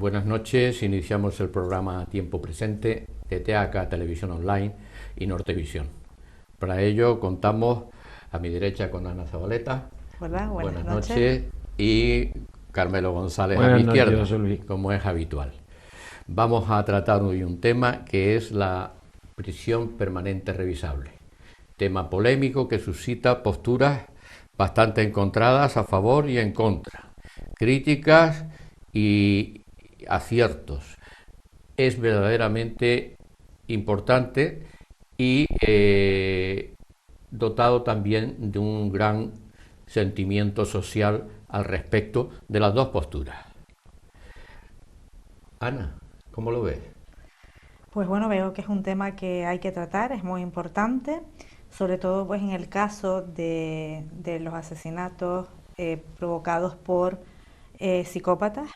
Buenas noches, iniciamos el programa Tiempo Presente de TEACA Televisión Online y Nortevisión. Para ello contamos a mi derecha con Ana Zabaleta. Hola, buenas noches. Y Carmelo González a mi izquierda, como es habitual. Vamos a tratar hoy un tema que es la prisión permanente revisable. Tema polémico que suscita posturas bastante encontradas a favor y en contra, críticas y aciertos. Es verdaderamente importante y dotado también de un gran sentimiento social al respecto de las dos posturas. Ana, ¿cómo lo ves? Pues bueno, veo que es un tema que hay que tratar, es muy importante, sobre todo pues en el caso de los asesinatos provocados por psicópatas,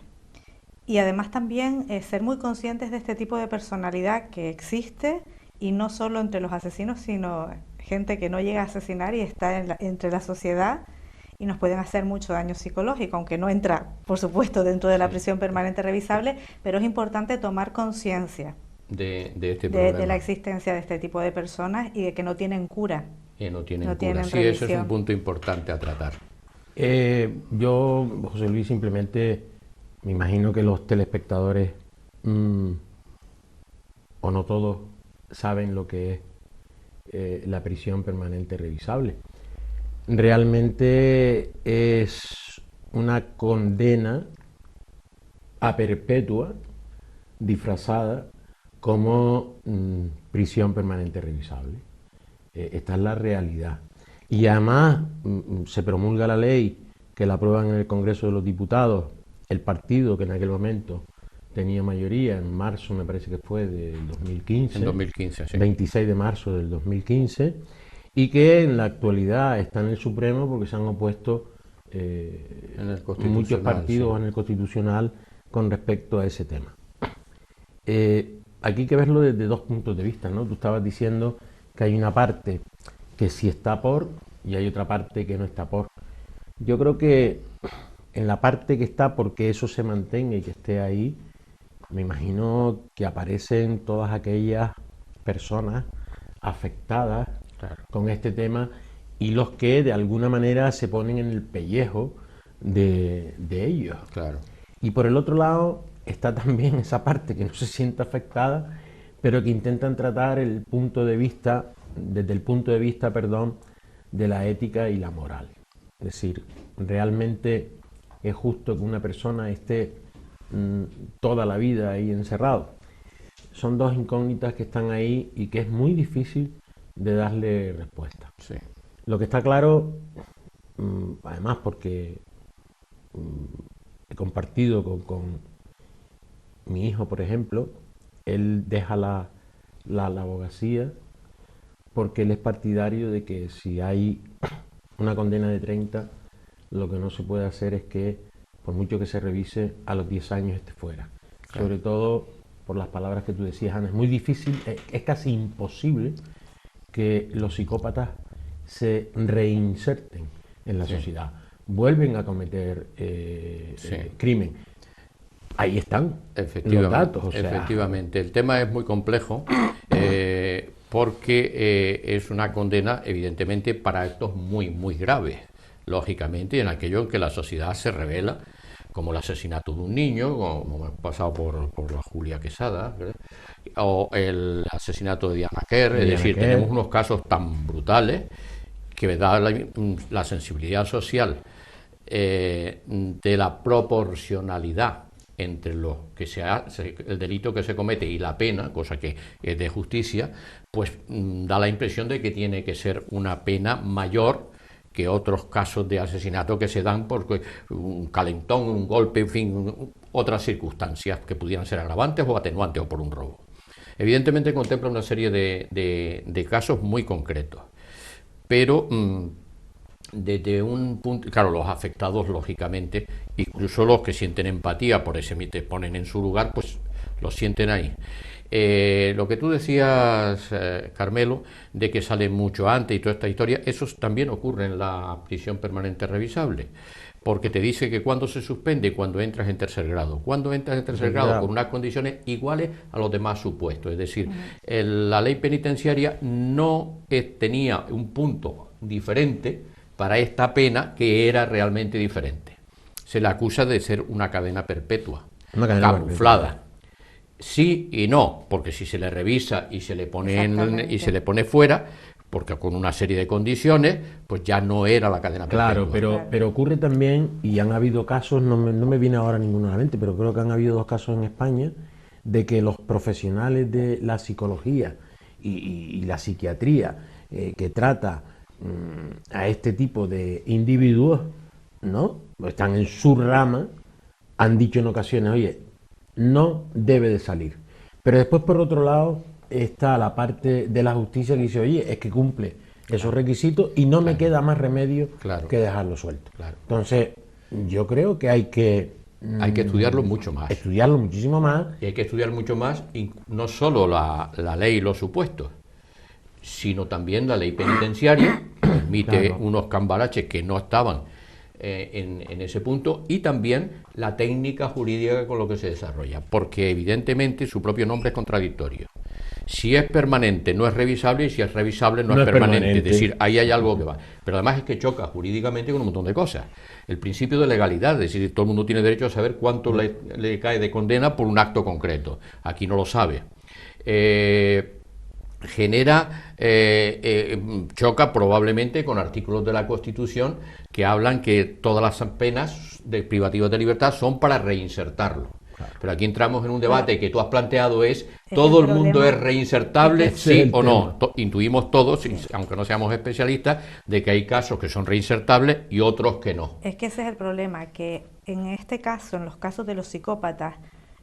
y además también ser muy conscientes de este tipo de personalidad que existe, y no solo entre los asesinos, sino gente que no llega a asesinar y está entre la sociedad y nos pueden hacer mucho daño psicológico, aunque no entra, por supuesto, dentro de la prisión permanente revisable, pero es importante tomar conciencia de la existencia de este tipo de personas y de que no tienen cura. Que no tienen cura. Sí, eso es un punto importante a tratar. Yo, José Luis, simplemente me imagino que los telespectadores, o no todos, saben lo que es la prisión permanente revisable. Realmente es una condena a perpetua disfrazada como prisión permanente revisable. Esta es la realidad. Y además se promulga la ley que la aprueban en el Congreso de los Diputados, el partido que en aquel momento tenía mayoría, en marzo me parece que fue del 2015, en 2015, sí. 26 de marzo del 2015, y que en la actualidad está en el Supremo porque se han opuesto muchos partidos en el Constitucional con respecto a ese tema. Aquí hay que verlo desde dos puntos de vista, ¿no? Tú estabas diciendo que hay una parte que sí está por y hay otra parte que no está por. Yo creo que en la parte que está porque eso se mantenga y que esté ahí, me imagino que aparecen todas aquellas personas afectadas con este tema y los que de alguna manera se ponen en el pellejo de ellos. Claro. Y por el otro lado está también esa parte que no se siente afectada, pero que intentan tratar el punto de vista, desde el punto de vista, de la ética y la moral. Es decir, realmente es justo que una persona esté toda la vida ahí encerrado. Son dos incógnitas que están ahí y que es muy difícil de darle respuesta. Sí. Lo que está claro, además porque he compartido con mi hijo, por ejemplo, él deja la abogacía porque él es partidario de que si hay una condena de 30, lo que no se puede hacer es que, por mucho que se revise, a los 10 años esté fuera. Claro. Sobre todo por las palabras que tú decías, Ana, es muy difícil, es casi imposible que los psicópatas se reinserten en la sociedad, vuelven a cometer crimen. Ahí están los datos. Efectivamente, el tema es muy complejo porque es una condena, evidentemente, para actos muy, muy graves, lógicamente, y en aquello en que la sociedad se revela, como el asesinato de un niño, como ha pasado por la Julia Quesada, ¿verdad? O el asesinato de Diana Kerr, es decir, tenemos unos casos tan brutales que da la sensibilidad social de la proporcionalidad entre lo que el delito que se comete y la pena, cosa que es de justicia, pues da la impresión de que tiene que ser una pena mayor que otros casos de asesinato que se dan por un calentón, un golpe, en fin, otras circunstancias que pudieran ser agravantes o atenuantes o por un robo. Evidentemente contempla una serie de casos muy concretos, pero desde un punto, claro, los afectados, lógicamente, incluso los que sienten empatía por ese te ponen en su lugar, pues lo sienten ahí. Lo que tú decías, Carmelo, de que sale mucho antes y toda esta historia, eso también ocurre en la prisión permanente revisable, porque te dice que cuando se suspende, cuando entras en tercer grado. Cuando entras en tercer grado con unas condiciones iguales a los demás supuestos. Es decir, la ley penitenciaria no tenía un punto diferente para esta pena que era realmente diferente. Se le acusa de ser una cadena perpetua, camuflada. Sí y no, porque si se le revisa y se le pone fuera, porque con una serie de condiciones, pues ya no era la cadena perpetua. Claro, pero ocurre también, y han habido casos, no me viene ahora ninguno a la mente, pero creo que han habido 2 casos en España, de que los profesionales de la psicología y la psiquiatría que trata a este tipo de individuos, ¿no? Están en su rama, han dicho en ocasiones, oye, no debe de salir. Pero después, por otro lado, está la parte de la justicia que dice, oye, es que cumple esos requisitos y no me queda más remedio que dejarlo suelto. Entonces, yo creo que hay que estudiarlo mucho más. Estudiarlo muchísimo más. Y hay que estudiar mucho más, no solo la ley y los supuestos, sino también la ley penitenciaria, que permite unos cambalaches que no estaban en ese punto, y también la técnica jurídica con lo que se desarrolla, porque evidentemente su propio nombre es contradictorio. Si es permanente no es revisable, y si es revisable no es permanente. Es decir, ahí hay algo que va. Pero además es que choca jurídicamente con un montón de cosas. El principio de legalidad, es decir, todo el mundo tiene derecho a saber cuánto le cae de condena por un acto concreto. Aquí no lo sabe. Choca probablemente con artículos de la Constitución que hablan que todas las penas privativas de libertad son para reinsertarlo. Pero aquí entramos en un debate que tú has planteado, ¿todo el mundo es reinsertable, sí o no? Intuimos todos, aunque no seamos especialistas, de que hay casos que son reinsertables y otros que no. Es que ese es el problema, que en este caso, en los casos de los psicópatas,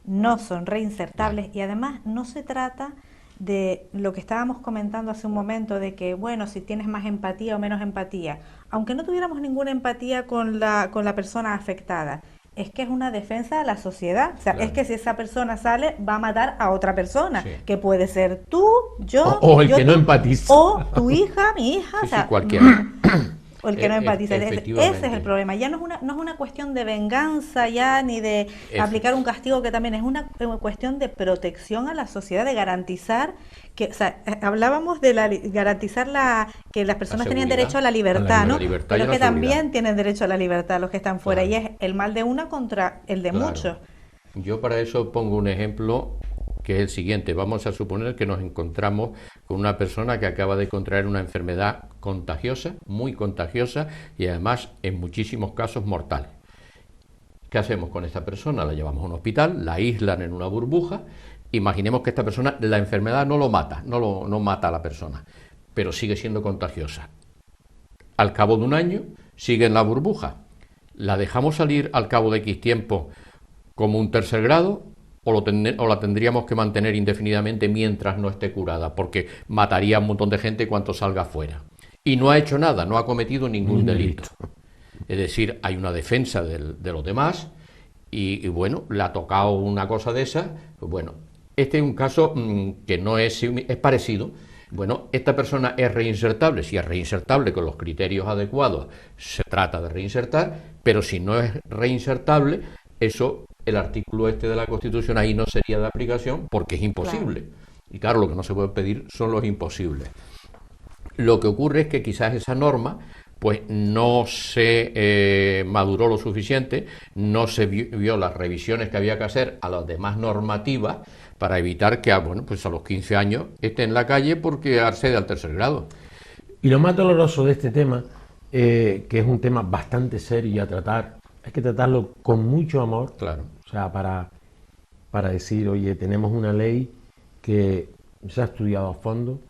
no son reinsertables y además no se trata de lo que estábamos comentando hace un momento, de que, bueno, si tienes más empatía o menos empatía, aunque no tuviéramos ninguna empatía con la persona afectada, es que es una defensa de la sociedad. O sea, es que si esa persona sale, va a matar a otra persona, que puede ser tú, yo, o el que no empatiza, o tu hija, mi hija, o sea, cualquiera. O el que no empatiza. Ese es el problema. Ya no es una cuestión de venganza ya, ni de aplicar un castigo, que también es una cuestión de protección a la sociedad, de garantizar que, o sea, hablábamos de garantizar que las personas tenían derecho a la libertad, ¿no? Pero que también tienen derecho a la libertad los que están fuera, y es el mal de una contra el de muchos. Yo para eso pongo un ejemplo, que es el siguiente. Vamos a suponer que nos encontramos con una persona que acaba de contraer una enfermedad contagiosa, muy contagiosa, y además en muchísimos casos mortal. ¿Qué hacemos con esta persona? La llevamos a un hospital, la aíslan en una burbuja. Imaginemos que esta persona, la enfermedad no lo mata, no mata a la persona, pero sigue siendo contagiosa. Al cabo de un año sigue en la burbuja. ¿La dejamos salir al cabo de X tiempo como un tercer grado? O la tendríamos que mantener indefinidamente mientras no esté curada, porque mataría a un montón de gente cuando salga fuera. Y no ha hecho nada, no ha cometido ningún delito. Es decir, hay una defensa de los demás y bueno, le ha tocado una cosa de esa. Pues bueno, este es un caso que no es parecido. Bueno, esta persona es reinsertable. Si es reinsertable con los criterios adecuados, se trata de reinsertar, pero si no es reinsertable, el artículo de la Constitución ahí no sería de aplicación, porque es imposible. Claro. Y claro, lo que no se puede pedir son los imposibles. Lo que ocurre es que quizás esa norma pues no se maduró lo suficiente, no se vio las revisiones que había que hacer a las demás normativas para evitar que pues a los 15 años esté en la calle porque accede al tercer grado. Y lo más doloroso de este tema, que es un tema bastante serio a tratar, hay que tratarlo con mucho amor. Claro. O sea, para decir, oye, tenemos una ley que se ha estudiado a fondo,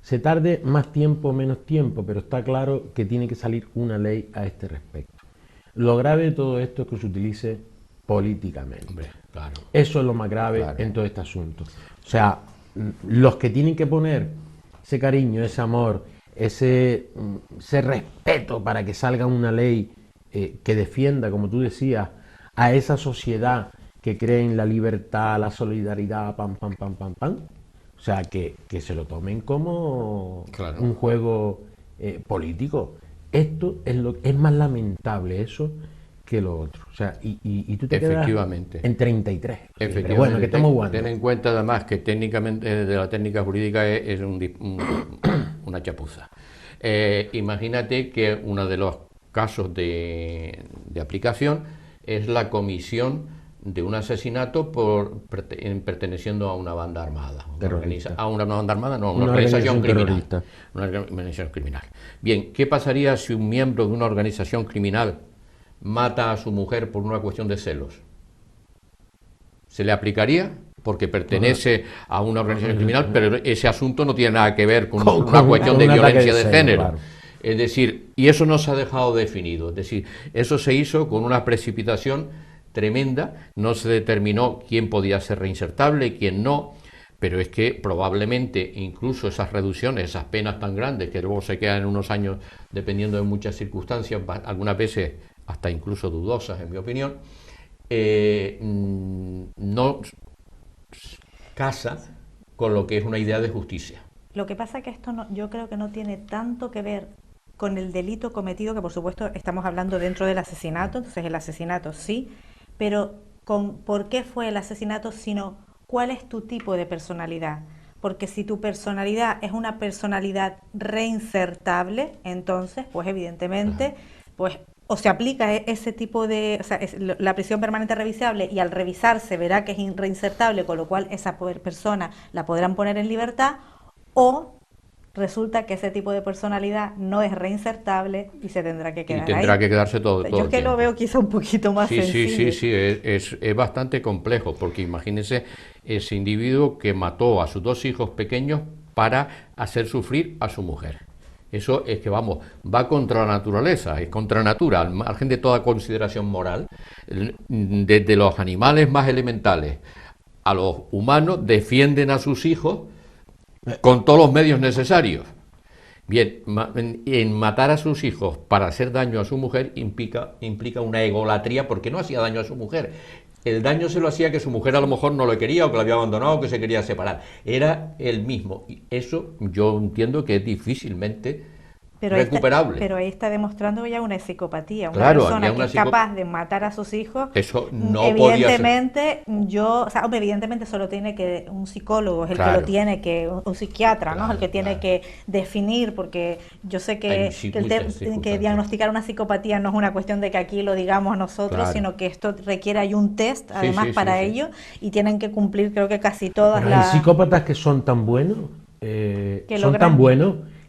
se tarde más tiempo o menos tiempo, pero está claro que tiene que salir una ley a este respecto. Lo grave de todo esto es que se utilice políticamente. Hombre, claro. Eso es lo más grave en todo este asunto. O sea, los que tienen que poner ese cariño, ese amor, ese respeto para que salga una ley que defienda, como tú decías, a esa sociedad que creen la libertad, la solidaridad, pam, pam, pam, pam, pam. O sea, que se lo tomen como Claro. un juego político. Esto es más lamentable eso que lo otro. O sea, y tú te quedas Efectivamente. en 33. Efectivamente. Pero bueno, que estamos jugando. Ten en cuenta además que técnicamente de la técnica jurídica es una chapuza. Imagínate que uno de los casos de aplicación es la comisión de un asesinato perteneciendo a una banda armada. A una banda armada, no, una organización criminal. Terrorista. Una organización criminal. Bien, ¿qué pasaría si un miembro de una organización criminal mata a su mujer por una cuestión de celos? ¿Se le aplicaría? Porque pertenece a una organización criminal, pero ese asunto no tiene nada que ver con una cuestión de violencia de género. Claro. Es decir, y eso no se ha dejado definido. Es decir, eso se hizo con una precipitación tremenda, no se determinó quién podía ser reinsertable y quién no, pero es que probablemente incluso esas reducciones, esas penas tan grandes que luego se quedan en unos años dependiendo de muchas circunstancias, algunas veces hasta incluso dudosas en mi opinión, no casa con lo que es una idea de justicia. Lo que pasa es que esto yo creo que no tiene tanto que ver con el delito cometido, que por supuesto estamos hablando dentro del asesinato, entonces el asesinato sí, pero con por qué fue el asesinato, sino cuál es tu tipo de personalidad. Porque si tu personalidad es una personalidad reinsertable, entonces, pues evidentemente, pues o se aplica ese tipo de, o sea, la prisión permanente revisable, y al revisarse verá que es reinsertable, con lo cual esa persona la podrán poner en libertad, o resulta que ese tipo de personalidad no es reinsertable y se tendrá que quedar ahí. Y tendrá que quedarse todo Yo el que tiempo. lo veo quizá un poquito más sencillo. Sí, es bastante complejo, porque imagínense ese individuo que mató a sus dos hijos pequeños para hacer sufrir a su mujer. Eso es que, vamos, va contra la naturaleza, es contra natura, al margen de toda consideración moral. Desde los animales más elementales a los humanos defienden a sus hijos con todos los medios necesarios. Bien, en matar a sus hijos para hacer daño a su mujer implica una egolatría, porque no hacía daño a su mujer. El daño se lo hacía que su mujer a lo mejor no lo quería, o que lo había abandonado, o que se quería separar. Era él mismo. Y eso yo entiendo que es difícilmente recuperable. Pero ahí está demostrando ya una psicopatía. Una Claro, persona que es capaz de matar a sus hijos. Eso no evidentemente, evidentemente solo tiene que un psicólogo es el que lo tiene que, un psiquiatra, ¿no? Es el que tiene que definir, porque yo sé que diagnosticar una psicopatía no es una cuestión de que aquí lo digamos nosotros, sino que esto requiere, hay un test además para ello, y tienen que cumplir, creo que casi todas las. Hay psicópatas que son tan buenos,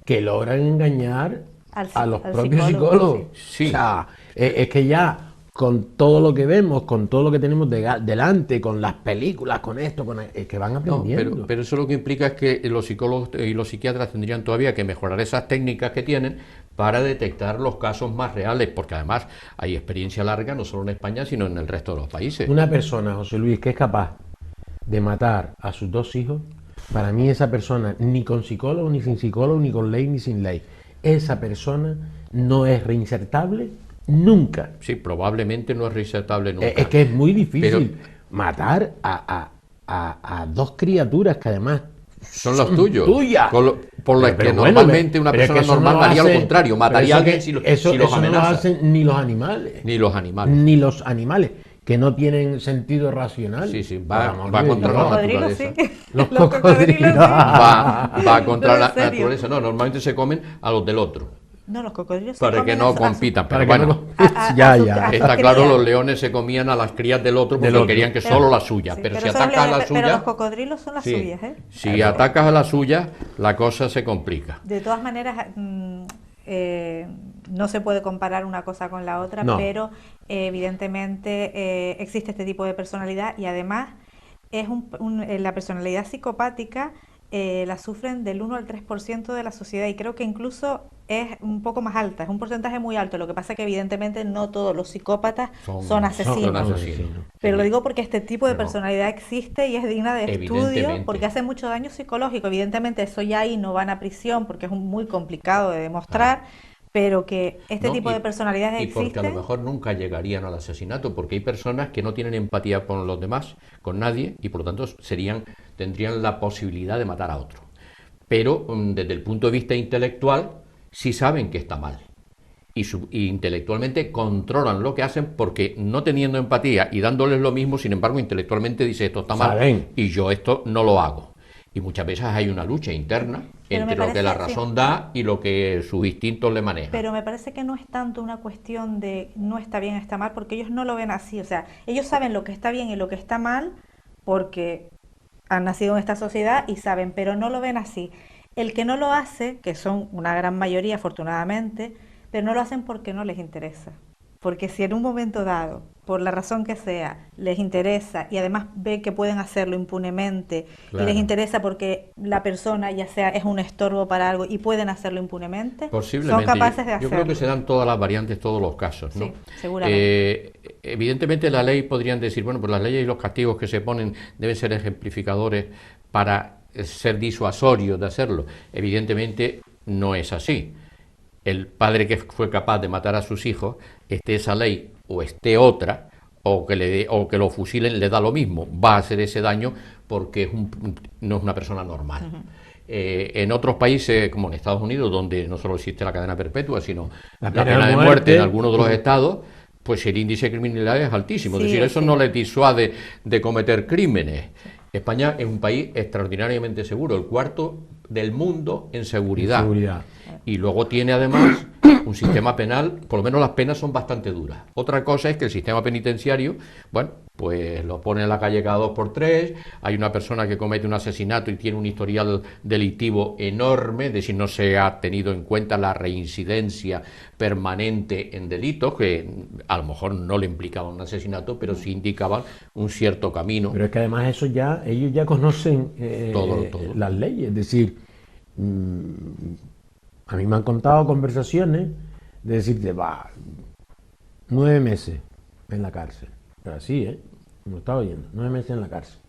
que logran engañar a los propios psicólogos. Sí. O sea, es que ya con todo lo que vemos, con todo lo que tenemos delante, con las películas, con esto, es que van aprendiendo. No, pero eso lo que implica es que los psicólogos y los psiquiatras tendrían todavía que mejorar esas técnicas que tienen para detectar los casos más reales, porque además hay experiencia larga no solo en España, sino en el resto de los países. Una persona, José Luis, que es capaz de matar a sus dos hijos, para mí esa persona, ni con psicólogo, ni sin psicólogo, ni con ley, ni sin ley, esa persona no es reinsertable nunca. Sí, probablemente no es reinsertable nunca. Es que es muy difícil matar a dos criaturas que además son los tuyos. Tuyas. Por lo que normalmente una persona normal haría lo contrario, mataría a alguien si los amenaza. No lo hacen ni los animales. Ni los animales. Ni los animales, que no tienen sentido racional. Sí, va contra la naturaleza. Los cocodrilos. Va contra la naturaleza. No, normalmente se comen a los del otro. No, los cocodrilos para que no compitan, pero bueno, está claro, los leones se comían a las crías del otro porque querían que solo la suya, pero si atacas a la suya... Pero los cocodrilos son las suyas, ¿eh? Si atacas a la suya, la cosa se complica. De todas maneras, no se puede comparar una cosa con la otra, pero evidentemente existe este tipo de personalidad, y además es la personalidad psicopática la sufren del 1 al 3% de la sociedad, y creo que incluso es un poco más alta, es un porcentaje muy alto. Lo que pasa es que evidentemente no todos los psicópatas son asesinos. Pero lo digo porque este tipo de personalidad existe y es digna de estudio, porque hace mucho daño psicológico. Evidentemente eso ya ahí no van a prisión porque es muy complicado de demostrar, pero que este ¿no? tipo de personalidades y porque a lo existen. mejor nunca llegarían al asesinato, porque hay personas que no tienen empatía con los demás, con nadie, y por lo tanto tendrían la posibilidad de matar a otro. Pero desde el punto de vista intelectual, sí saben que está mal. Y intelectualmente controlan lo que hacen porque no teniendo empatía y dándoles lo mismo, sin embargo, intelectualmente dice esto está mal Saben. y yo esto no lo hago. Y muchas veces hay una lucha interna Pero entre me lo que la parece, sí. razón da y lo que sus instintos le manejan. Pero me parece que no es tanto una cuestión de no está bien, está mal, porque ellos no lo ven así. O sea, ellos saben lo que está bien y lo que está mal porque han nacido en esta sociedad y saben, pero no lo ven así. El que no lo hace, que son una gran mayoría afortunadamente, pero no lo hacen porque no les interesa. Porque si en un momento dado, por la razón que sea, les interesa y además ve que pueden hacerlo impunemente y les Claro. interesa porque la persona ya sea es un estorbo para algo y pueden hacerlo impunemente, Posiblemente. son capaces de Yo hacerlo. creo que se dan todas las variantes, todos los casos, ¿no? Sí, seguramente. Evidentemente la ley podrían decir, bueno, pues las leyes y los castigos que se ponen deben ser ejemplificadores para ser disuasorios de hacerlo. Evidentemente no es así. El padre que fue capaz de matar a sus hijos, esté esa ley o esté otra, o que lo fusilen, le da lo mismo, va a hacer ese daño porque no es una persona normal. En otros países, como en Estados Unidos, donde no solo existe la cadena perpetua, sino la pena de muerte en algunos de los estados, pues el índice de criminalidad es altísimo. Sí, Es decir, eso sí. no les disuade de cometer crímenes. España es un país extraordinariamente seguro, el cuarto del mundo en seguridad. Seguridad. Y luego tiene además un sistema penal, por lo menos las penas son bastante duras. Otra cosa es que el sistema penitenciario, bueno, pues lo pone en la calle cada 2 por 3, hay una persona que comete un asesinato y tiene un historial delictivo enorme, es decir, no se ha tenido en cuenta la reincidencia permanente en delitos, que a lo mejor no le implicaban un asesinato, pero sí indicaban un cierto camino. Pero es que además ellos ya conocen Todo. las leyes, es decir, a mí me han contado conversaciones de decirte, va, 9 meses en la cárcel, pero así, me lo estaba oyendo, 9 meses en la cárcel.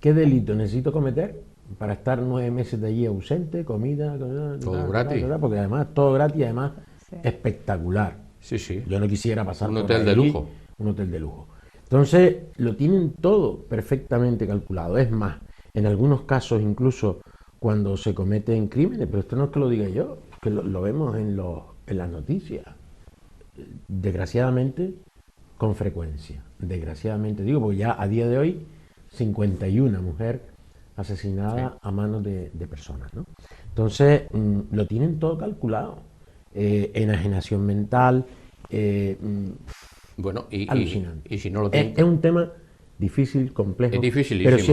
¿Qué delito necesito cometer para estar 9 meses de allí ausente, comida, Todo gratis. porque además todo gratis, además Sí. espectacular. Sí, sí. Yo no quisiera pasar Un por hotel de ahí, lujo. Un hotel de lujo. Entonces, lo tienen todo perfectamente calculado. Es más, en algunos casos, incluso cuando se cometen crímenes, pero esto no es que lo diga yo, es que lo vemos en las noticias. Desgraciadamente, con frecuencia. Desgraciadamente, digo, porque ya a día de hoy, 51 mujeres asesinadas a manos de personas, ¿no? Entonces, lo tienen todo calculado. Enajenación mental, Bueno, alucinante. y si no lo tienen, Es un tema difícil, complejo, Es dificilísimo. pero sí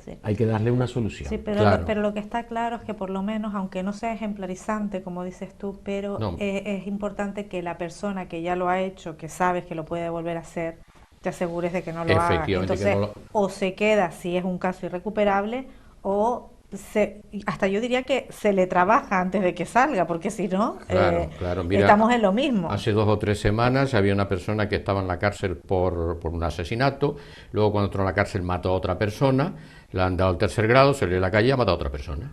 Sí. hay que darle una solución. Sí, Claro. pero lo que está claro es que por lo menos, aunque no sea ejemplarizante, como dices tú, pero No. es importante que la persona que ya lo ha hecho, que sabes que lo puede volver a hacer, te asegures de que no lo haga. Efectivamente, que Entonces, no o se queda si es un caso irrecuperable, o hasta yo diría que se le trabaja antes de que salga, porque si no, Claro. Mira, estamos en lo mismo. hace 2 o 3 semanas había una persona que estaba en la cárcel por un asesinato, luego cuando entró en la cárcel mató a otra persona, le han dado el 3er grado, salió de la calle y ha matado a otra persona.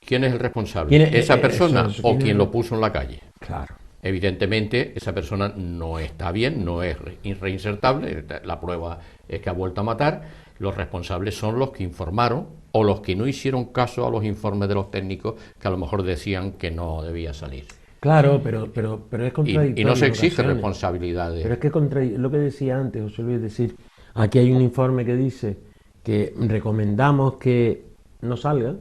¿Quién es el responsable? ¿Quién es- ¿Esa persona eso, o quién quien es? lo puso en la calle? Claro. Evidentemente, esa persona no está bien, no es reinsertable, la prueba es que ha vuelto a matar. Los responsables son los que informaron o los que no hicieron caso a los informes de los técnicos que a lo mejor decían que no debía salir. Claro, pero es contradictorio. Y no se en exige ocasiones. responsabilidades. Pero es que lo que decía antes, José Luis, es decir, aquí hay un informe que dice que recomendamos que no salgan,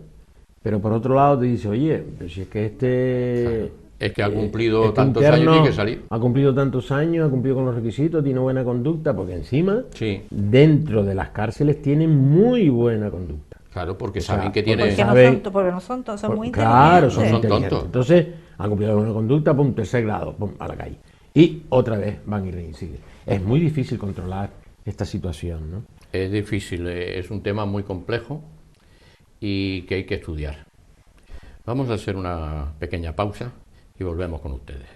pero por otro lado te dice, oye, pero si es que Es que ha cumplido este tantos años, interno tiene que salir. ha cumplido tantos años, ha cumplido con los requisitos, tiene buena conducta, porque encima, Sí. dentro de las cárceles tienen muy buena conducta. Claro, porque O sea, saben que porque tiene... saben- Porque no son, son muy Claro, son inteligentes. Son inteligentes. tontos. Entonces, han cumplido con una conducta, pum, 3er grado, pum, a la calle. Y otra vez van y reinciden. Es muy difícil controlar esta situación, ¿no? Es difícil, es un tema muy complejo y que hay que estudiar. Vamos a hacer una pequeña pausa y volvemos con ustedes.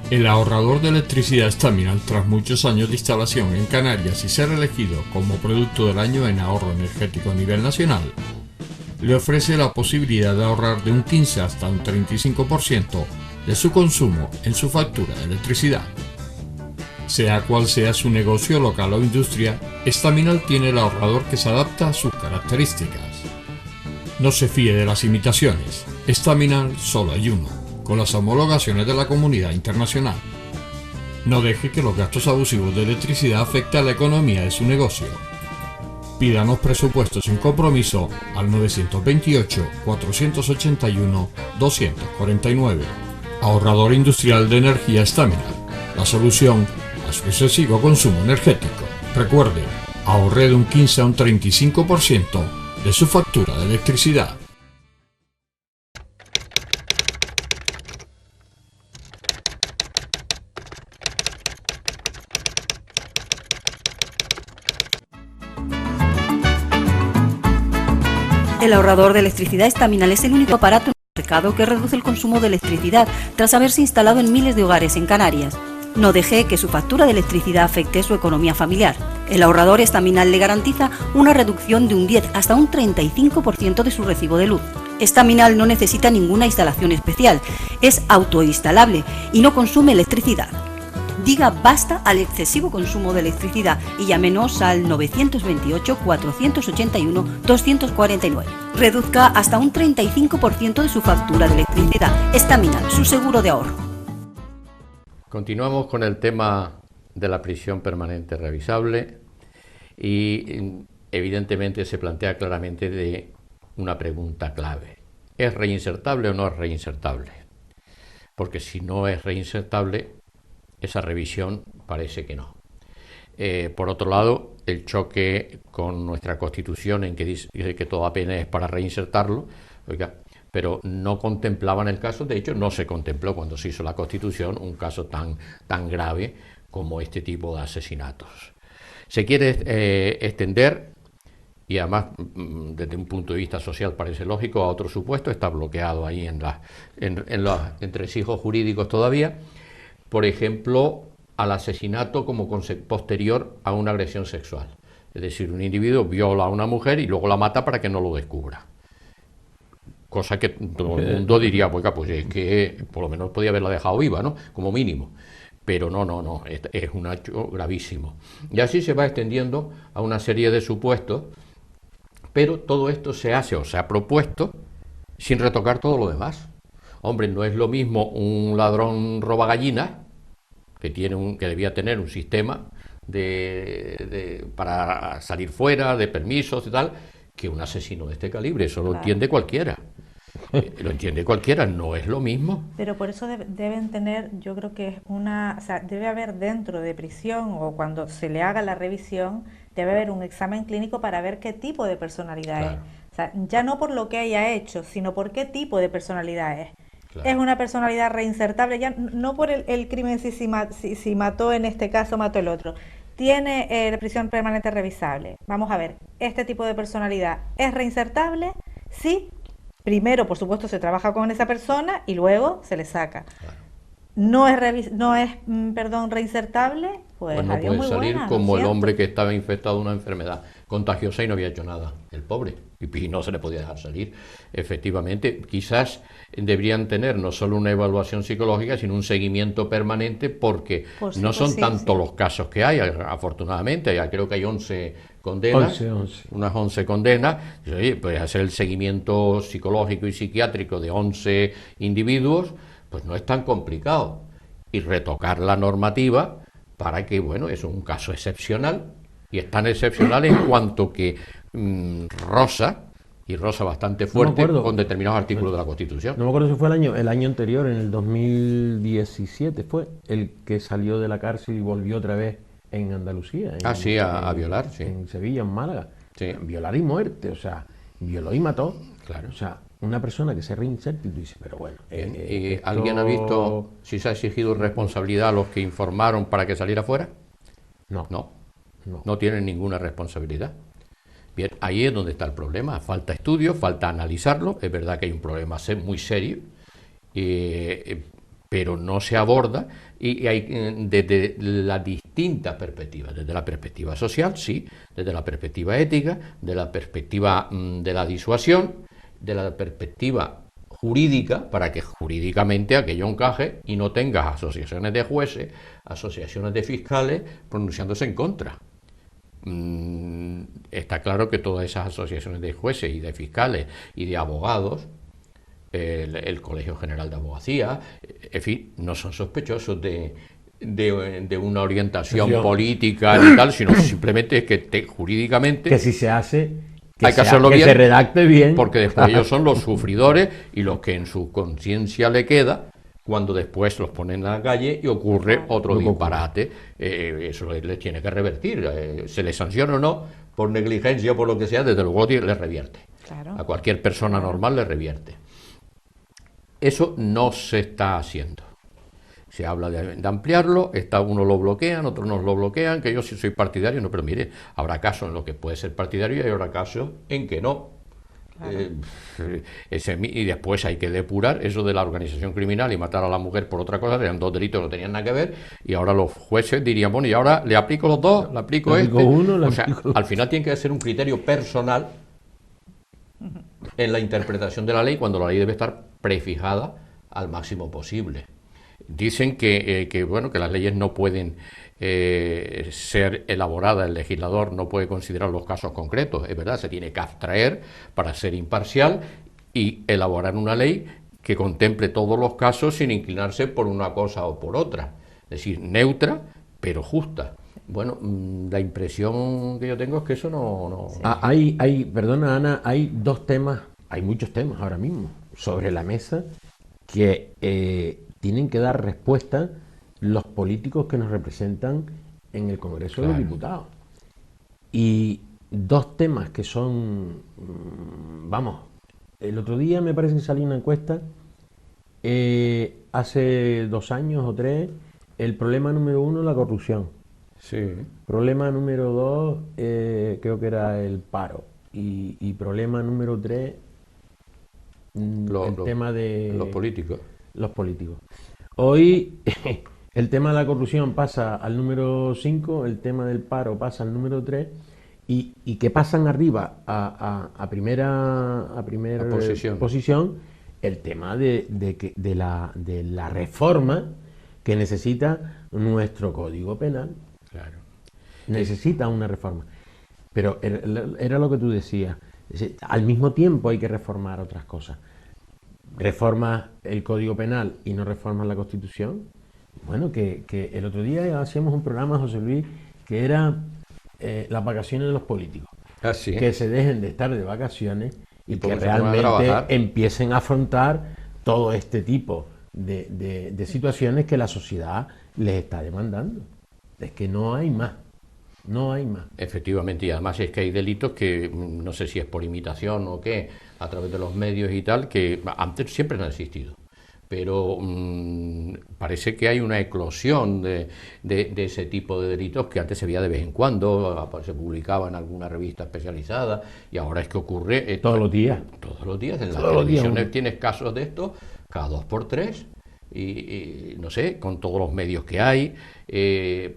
El ahorrador de electricidad Staminal, tras muchos años de instalación en Canarias y ser elegido como producto del año en ahorro energético a nivel nacional, le ofrece la posibilidad de ahorrar de un 15 hasta un 35% de su consumo en su factura de electricidad. Sea cual sea su negocio local o industria, Estaminal tiene el ahorrador que se adapta a sus características. No se fíe de las imitaciones. Estaminal solo hay uno, con las homologaciones de la comunidad internacional. No deje que los gastos abusivos de electricidad afecten a la economía de su negocio. Pídanos presupuestos sin compromiso al 928-481-249. Ahorrador industrial de energía Estaminal. La solución a su excesivo consumo energético. Recuerde, ahorre de un 15 a un 35% de su factura de electricidad. El ahorrador de electricidad Estaminal es el único aparato en el mercado que reduce el consumo de electricidad tras haberse instalado en miles de hogares en Canarias. No deje que su factura de electricidad afecte su economía familiar. El ahorrador Estaminal le garantiza una reducción de un 10 hasta un 35% de su recibo de luz. Estaminal no necesita ninguna instalación especial, es autoinstalable y no consume electricidad. Diga basta al excesivo consumo de electricidad y llámenos al 928-481-249. Reduzca hasta un 35% de su factura de electricidad. Estaminal, su seguro de ahorro. Continuamos con el tema de la prisión permanente revisable y evidentemente se plantea claramente de una pregunta clave. ¿Es reinsertable o no es reinsertable? Porque si no es reinsertable, esa revisión parece que no. Por otro lado, el choque con nuestra Constitución en que dice que toda pena es para reinsertarlo, oiga, pero no contemplaban el caso, de hecho no se contempló cuando se hizo la Constitución un caso tan grave como este tipo de asesinatos. Se quiere extender, y además desde un punto de vista social parece lógico, a otro supuesto, está bloqueado ahí en los entresijos jurídicos todavía, por ejemplo, al asesinato como posterior a una agresión sexual. Es decir, un individuo viola a una mujer y luego la mata para que no lo descubra. Cosa que todo el mundo diría, pues es que por lo menos podía haberla dejado viva, ¿no? Como mínimo. Pero no, es un hecho gravísimo. Y así se va extendiendo a una serie de supuestos, pero todo esto se hace o se ha propuesto sin retocar todo lo demás. Hombre, no es lo mismo un ladrón robagallinas, que debía tener un sistema para salir fuera, de permisos y tal, que un asesino de este calibre. Eso lo entiende cualquiera. Lo entiende cualquiera, no es lo mismo. Pero por eso deben tener, yo creo que es o sea, debe haber dentro de prisión o cuando se le haga la revisión, debe haber un examen clínico para ver qué tipo de personalidad es. O sea, ya no por lo que haya hecho, sino por qué tipo de personalidad es. Claro. Es una personalidad reinsertable, ya no por el crimen si mató en este caso, mató el otro. Tiene prisión permanente revisable. Vamos a ver, este tipo de personalidad es reinsertable, sí. Primero, por supuesto, se trabaja con esa persona y luego se le saca. Claro. No es reinsertable, pues no puede salir como el hombre que estaba infectado de una enfermedad contagiosa y no había hecho nada, el pobre, y no se le podía dejar salir. Efectivamente, quizás deberían tener no solo una evaluación psicológica, sino un seguimiento permanente, porque no son tantos los casos que hay, afortunadamente, ya creo que hay 11 condenas, 11. Unas 11 condenas, y, oye, pues hacer el seguimiento psicológico y psiquiátrico de 11 individuos, pues no es tan complicado, y retocar la normativa para que, bueno, es un caso excepcional, y es tan excepcional en cuanto que roza bastante fuerte con determinados artículos de la Constitución. No me acuerdo si fue el año anterior, en el 2017 fue, el que salió de la cárcel y volvió otra vez en Andalucía. A violar, sí. En Sevilla, en Málaga. Sí. Violar y muerte, o sea, violó y mató. Claro. O sea, una persona que se reinserta y tú dices, pero bueno. ¿Alguien ha visto si se ha exigido responsabilidad a los que informaron para que saliera fuera? No tienen ninguna responsabilidad. Bien, ahí es donde está el problema. Falta estudio, falta analizarlo. Es verdad que hay un problema muy serio, pero no se aborda y hay desde las distintas perspectivas, desde la perspectiva social, sí, desde la perspectiva ética, de la perspectiva de la disuasión, de la perspectiva jurídica, para que jurídicamente aquello encaje y no tengas asociaciones de jueces, asociaciones de fiscales pronunciándose en contra. Está claro que todas esas asociaciones de jueces y de fiscales y de abogados, el Colegio General de Abogacía, en fin, no son sospechosos de una orientación política ni tal, sino simplemente es que jurídicamente que si se hace, hay que hacerlo bien, se redacte bien, porque después ellos son los sufridores y los que en su conciencia le queda cuando después los ponen en la calle y ocurre otro disparate. Eso les tiene que revertir, se les sanciona o no, por negligencia o por lo que sea, desde luego les revierte. Claro. A cualquier persona normal le revierte. Eso no se está haciendo. Se habla de ampliarlo, unos lo bloquean, otros no lo bloquean, que yo sí soy partidario, no, pero mire, habrá casos en los que puede ser partidario y habrá casos en que no. Claro. Y después hay que depurar eso de la organización criminal y matar a la mujer por otra cosa, eran dos delitos que no tenían nada que ver, y ahora los jueces dirían, bueno, y ahora le aplico los dos, le aplico uno, o sea, al final tiene que ser un criterio personal en la interpretación de la ley, cuando la ley debe estar prefijada al máximo posible. Dicen que las leyes no pueden ser elaboradas, el legislador no puede considerar los casos concretos, es verdad, se tiene que abstraer para ser imparcial y elaborar una ley que contemple todos los casos sin inclinarse por una cosa o por otra, es decir, neutra pero justa. Bueno, la impresión que yo tengo es que eso no... Perdona Ana, hay dos temas, hay muchos temas ahora mismo sobre la mesa que tienen que dar respuesta los políticos que nos representan en el Congreso de los Diputados. Y dos temas que son, el otro día me parece que salió una encuesta, hace 2 años o 3, el problema número 1, la corrupción. Sí. Problema número 2, creo que era el paro. Y problema número 3, el tema de los políticos. Los políticos. Hoy el tema de la corrupción pasa al número 5, el tema del paro pasa al número 3 y que pasan arriba a primera posición el tema de la reforma que necesita nuestro Código Penal. Claro. Necesita una reforma. Pero era lo que tú decías. Al mismo tiempo hay que reformar otras cosas. ¿Reformas el Código Penal y no reformas la Constitución? Bueno, que el otro día hacíamos un programa, José Luis, que era las vacaciones de los políticos. Ah, ¿sí? Que se dejen de estar de vacaciones y que realmente empiecen a afrontar todo este tipo de situaciones que la sociedad les está demandando. Es que no hay más. No hay más. Efectivamente, y además es que hay delitos que, no sé si es por imitación o qué, a través de los medios y tal, que antes siempre han existido. Pero parece que hay una eclosión de ese tipo de delitos que antes se veía de vez en cuando, se publicaba en alguna revista especializada, y ahora es que ocurre... todos los días. Todos los días. En las televisiones tienes casos de estos cada 2 por 3. Y no sé, con todos los medios que hay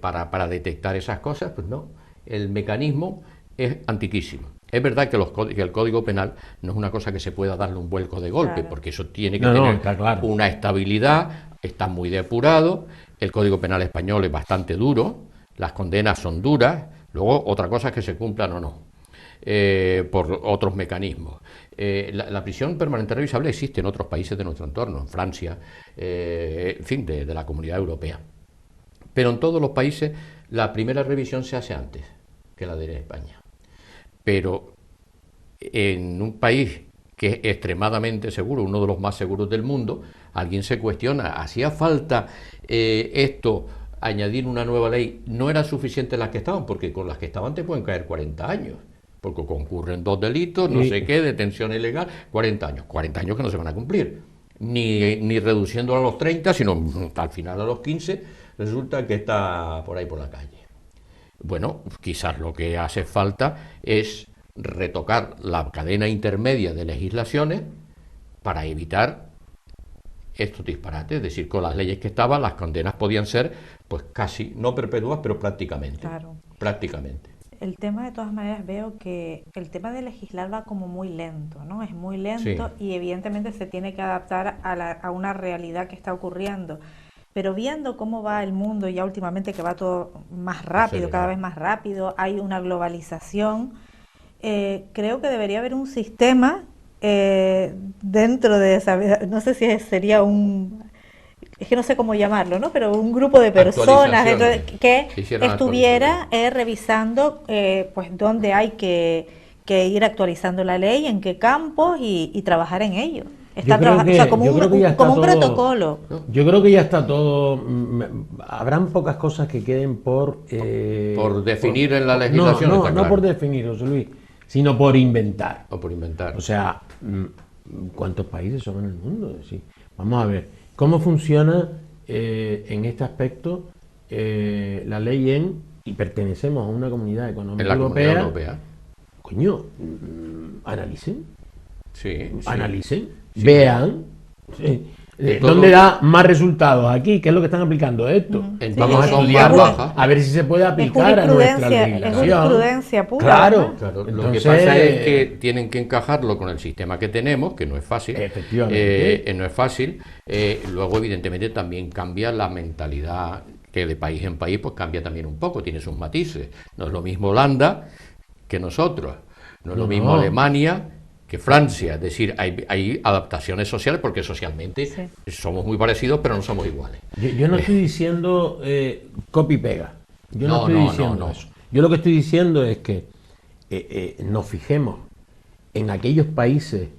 para detectar esas cosas, pues no, el mecanismo es antiquísimo. Es verdad que el Código Penal no es una cosa que se pueda darle un vuelco de golpe, claro, porque eso tiene que tener una estabilidad, está muy depurado, el Código Penal español es bastante duro, las condenas son duras, luego otra cosa es que se cumplan o no. Por otros mecanismos. La prisión permanente revisable existe en otros países de nuestro entorno, en Francia, en fin, de la Comunidad Europea. Pero en todos los países la primera revisión se hace antes que la de España. Pero en un país que es extremadamente seguro, uno de los más seguros del mundo, alguien se cuestiona, ¿hacía falta esto, añadir una nueva ley? No eran suficientes las que estaban, porque con las que estaban te pueden caer 40 años. Porque concurren 2 delitos, no sé qué, detención ilegal, 40 años. 40 años que no se van a cumplir. Ni reduciéndolo a los 30, sino al final a los 15, resulta que está por ahí por la calle. Bueno, quizás lo que hace falta es retocar la cadena intermedia de legislaciones para evitar estos disparates. Es decir, con las leyes que estaban, las condenas podían ser, pues casi, no perpetuas, pero prácticamente. Claro. Prácticamente. El tema, de todas maneras, veo que el tema de legislar va como muy lento, ¿no? Es muy lento Sí. y evidentemente se tiene que adaptar a una realidad que está ocurriendo. Pero viendo cómo va el mundo ya últimamente, que va todo más rápido, cada Acelerado. vez más rápido, hay una globalización, creo que debería haber un sistema dentro de esa, no sé si sería es que no sé cómo llamarlo, ¿no? Pero un grupo de personas dentro que Se hicieron estuviera actualizaciones. revisando pues dónde hay que ir actualizando la ley, en qué campos y trabajar en ello. Yo Estar creo trabajando, o sea, como yo creo que ya está como un todo. protocolo. ¿No? Yo creo que ya está todo. Habrán pocas cosas que queden Por definir en la no, legislación, no, está no claro. por definir, José Luis, sino por inventar. O por inventar. O sea, ¿cuántos países son en el mundo? Es decir, vamos a ver, ¿cómo funciona en este aspecto la ley y pertenecemos a una comunidad En económica la Comunidad europea? Europea. Coño, analicen, Sí, sí. analicen, Sí. vean dónde todo- da más resultados aquí, qué es lo que están aplicando esto. En Vamos a todos son más estudiarlo, bajas. a ver si se puede Es aplicar a nuestra jurisprudencia, es legislación. jurisprudencia pura. Claro, ¿verdad? Claro, lo que entonces, pasa es que tienen que encajarlo con el sistema que tenemos, que no es fácil. Efectivamente. No es fácil. Luego, evidentemente, también cambia la mentalidad, que de país en país pues cambia también un poco, tiene sus matices. No es lo mismo Holanda que nosotros, no es lo mismo No. Alemania que Francia. Es decir, hay adaptaciones sociales porque socialmente Sí. somos muy parecidos, pero no somos iguales. yo no estoy diciendo copy y pega. Yo no No, estoy no, diciendo no, no. eso. Yo lo que estoy diciendo es que nos fijemos en aquellos países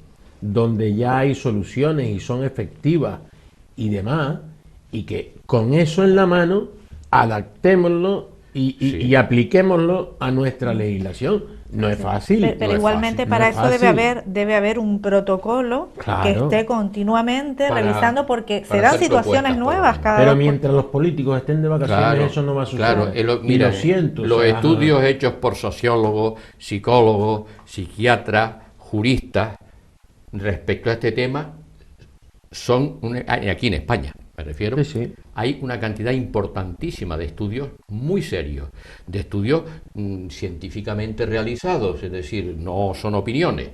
donde ya hay soluciones y son efectivas y demás, y que con eso en la mano adaptémoslo Sí. y apliquémoslo a nuestra legislación. No es fácil. Pero es igualmente fácil, para no es eso fácil. debe haber un protocolo que Claro. esté continuamente Para- revisando porque se para dan hacer situaciones propuestas, por lo nuevas menos. cada Pero vez. mientras los políticos estén de vacaciones, Claro, eso no va a suceder. claro. Y Mira, lo siento. o los sea, estudios hechos por sociólogos, psicólogos, psiquiatras, juristas respecto a este tema son aquí en España, me refiero. Sí, sí. Hay una cantidad importantísima de estudios muy serios, de estudios científicamente realizados, es decir, no son opiniones,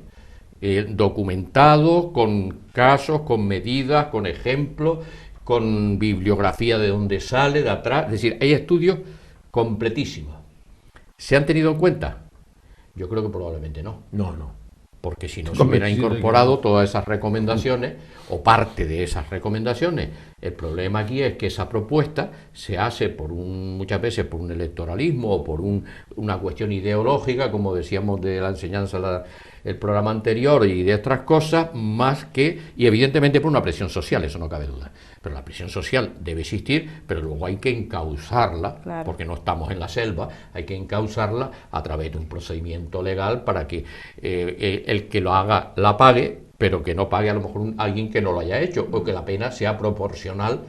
documentados con casos, con medidas, con ejemplos, con bibliografía de dónde sale, de atrás, es decir, hay estudios completísimos. ¿Se han tenido en cuenta? Yo creo que probablemente no. No. Porque si no se Convencido hubiera de que incorporado no. todas esas recomendaciones o parte de esas recomendaciones, el problema aquí es que esa propuesta se hace muchas veces por un electoralismo o por una cuestión ideológica, como decíamos de la enseñanza el programa anterior y de otras cosas, y evidentemente por una presión social, eso no cabe duda. Pero la presión social debe existir, pero luego hay que encauzarla, Claro. porque no estamos en la selva, hay que encauzarla a través de un procedimiento legal para que el que lo haga la pague, pero que no pague a lo mejor alguien que no lo haya hecho, o que la pena sea proporcional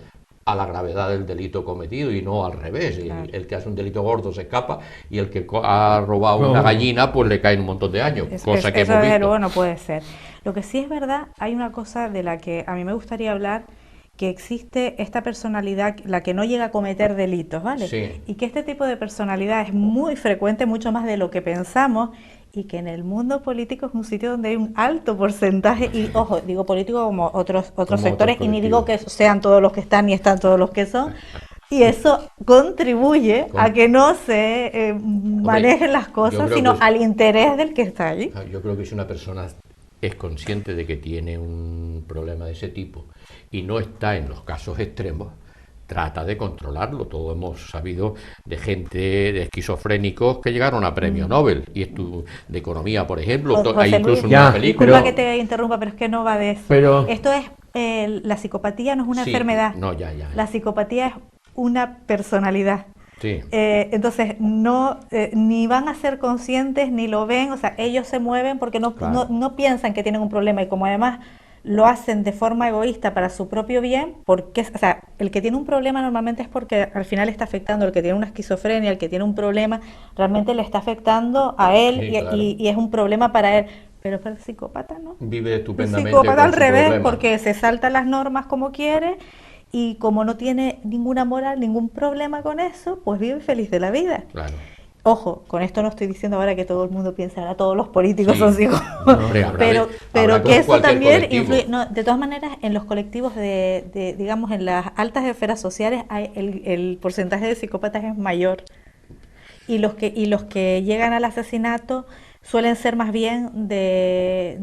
a la gravedad del delito cometido y no al revés. Claro. El que hace un delito gordo se escapa y el que ha robado una gallina pues le cae un montón de años, cosa que Eso hemos desde visto. luego no puede ser. Lo que sí es verdad, hay una cosa de la que a mí me gustaría hablar, que existe esta personalidad, la que no llega a cometer delitos, ¿vale? Sí. Y que este tipo de personalidad es muy frecuente, mucho más de lo que pensamos, y que en el mundo político es un sitio donde hay un alto porcentaje, y ojo, digo político como otros Como sectores, otros y ni digo que colectivos. sean todos los que están, ni están todos los que son, y eso contribuye a que no se manejen las yo cosas, creo sino que al interés del que está allí. Yo creo que si una persona es consciente de que tiene un problema de ese tipo y no está en los casos extremos, trata de controlarlo. Todos hemos sabido de gente, de esquizofrénicos que llegaron a premio Nobel, y de economía, por ejemplo, José hay Luis, incluso Ya, una película. disculpa que te interrumpa, pero es que no va de eso. Pero- Esto es, la psicopatía no es una Sí, enfermedad. no, ya. La psicopatía es una personalidad. Sí. Entonces, no ni van a ser conscientes, ni lo ven, o sea, ellos se mueven porque Claro. no piensan que tienen un problema, y como además lo hacen de forma egoísta para su propio bien, porque, o sea, el que tiene un problema normalmente es porque al final está afectando, el que tiene una esquizofrenia, el que tiene un problema, realmente le está afectando a él, Sí, y, claro. y es un problema para él, pero para el psicópata no. Vive El estupendamente psicópata con al su revés, problema. porque se salta las normas como quiere, y como no tiene ninguna moral, ningún problema con eso, pues vive feliz de la vida. Claro. Ojo, con esto no estoy diciendo ahora que todo el mundo piensa, ahora todos los políticos Sí. son psicólogos, Hombre, pero habrá que como eso cualquier también colectivo. influye. No, de todas maneras, en los colectivos digamos, en las altas esferas sociales, el porcentaje de psicópatas es mayor. Y los que llegan al asesinato suelen ser más bien de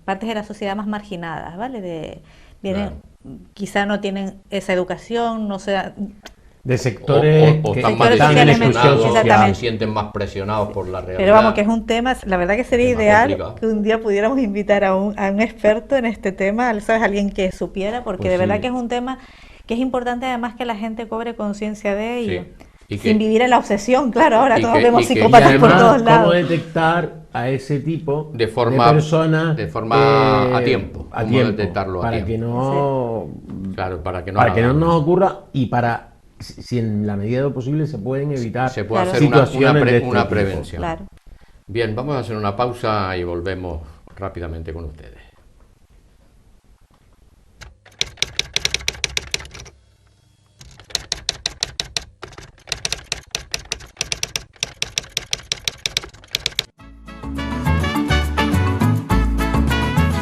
partes de la sociedad más marginadas, ¿vale? Vienen, Claro. quizá no tienen esa educación, no sea, De sectores O que están más sectores están en sociales exclusión desilusionados, se exactamente. sienten más presionados por la realidad. Pero vamos, que es un tema, la verdad que sería Es más ideal complicado. que un día pudiéramos invitar a un experto en este tema, ¿sabes? Alguien que supiera, porque Pues de verdad sí. que es un tema que es importante además que la gente cobre conciencia de ello. Sí. Y Sin que- vivir en la obsesión, claro, ahora y todos que- vemos y que- Y psicópatas por además, todos cómo lados. detectar a ese tipo De forma- personas de forma a tiempo, a cómo tiempo, detectarlo a para tiempo. que no Claro, para que no para que no hagan- nos ocurra y para si en la medida de lo posible se pueden evitar se puede Claro. hacer situaciones de este una tipo. prevención. Claro. Bien, vamos a hacer una pausa y volvemos rápidamente con ustedes.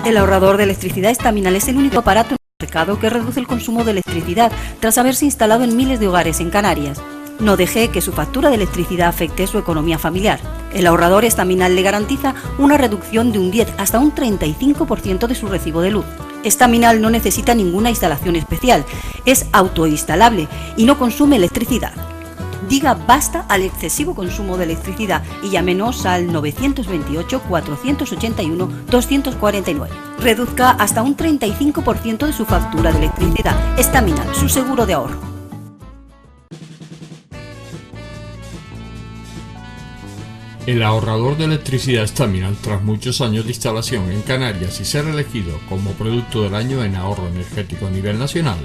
El ahorrador de electricidad Estaminal es el único aparato en el mercado que reduce el consumo de electricidad tras haberse instalado en miles de hogares en Canarias. No deje que su factura de electricidad afecte su economía familiar. El ahorrador Estaminal le garantiza una reducción de un 10 hasta un 35% de su recibo de luz. Estaminal no necesita ninguna instalación especial, es autoinstalable y no consume electricidad. Diga basta al excesivo consumo de electricidad y llámenos al 928-481-249. Reduzca hasta un 35% de su factura de electricidad. Estaminal, su seguro de ahorro. El ahorrador de electricidad Estaminal, tras muchos años de instalación en Canarias y ser elegido como producto del año en ahorro energético a nivel nacional,